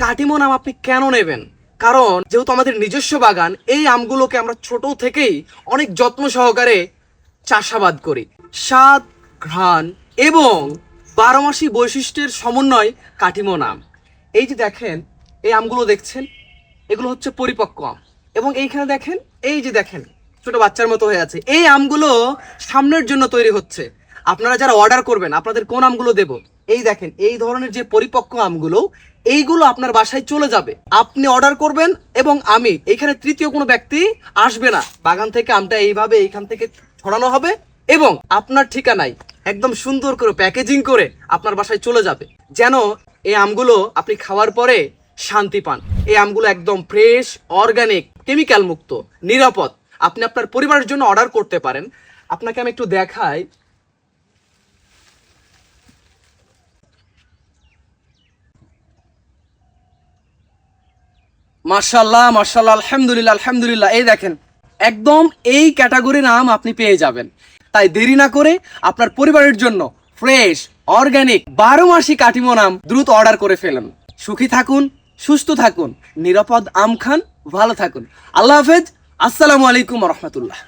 কাটিমন আম আপনি কেন নেবেন? কারণ যেহেতু আমাদের নিজস্ব বাগান, এই আমগুলোকে আমরা ছোট থেকেই অনেক যত্ন সহকারে চাষাবাদ করি। স্বাদ, ঘ্রাণ এবং বারোমাসি বৈশিষ্ট্যের সমন্বয় কাটিমন আম। এই যে দেখেন, এই আমগুলো দেখছেন, এগুলো হচ্ছে পরিপক্ক আম। এবং এইখানে দেখেন, এই যে দেখেন ছোট বাচ্চার মতো হয়ে আছে। এই আমগুলো সামনের জন্য তৈরি হচ্ছে। আপনারা যারা অর্ডার করবেন, আপনাদের কোন আমগুলো দেব? এই দেখেন, এই ধরনের যে পরিপক্ক আমগুলো, এইগুলো আপনার বাসায় চলে যাবে। আপনি অর্ডার করবেন এবং আমি এইখানে তৃতীয় কোনো ব্যক্তি আসবে না। বাগান থেকে আমটা এইভাবে এইখান থেকে ছড়ানো হবে এবং আপনার ঠিকানায় একদম সুন্দর করে প্যাকেজিং করে আপনার বাসায় চলে যাবে, যেন এই আমগুলো আপনি খাওয়ার পরে শান্তি পান। এই আমগুলো একদম ফ্রেশ, অর্গানিক, কেমিক্যাল মুক্ত, নিরাপদ। আপনি আপনার পরিবারের জন্য অর্ডার করতে পারেন। আপনাকে আমি একটু দেখাই। মাশাআল্লাহ, মাশাআল্লাহ, আলহামদুলিল্লাহ, আলহামদুলিল্লাহ। এই দেখেন, একদম এই ক্যাটাগরির আম আপনি পেয়ে যাবেন। তাই দেরি না করে আপনার পরিবারের জন্য ফ্রেশ, অর্গানিক, 12 মাসি কাটিমন আম দ্রুত অর্ডার করে ফেলুন। সুখী থাকুন, সুস্থ থাকুন, নিরাপদ আম খান, ভালো থাকুন। আল্লাহ হাফেজ। আসসালামু আলাইকুম ওয়া রাহমাতুল্লাহ।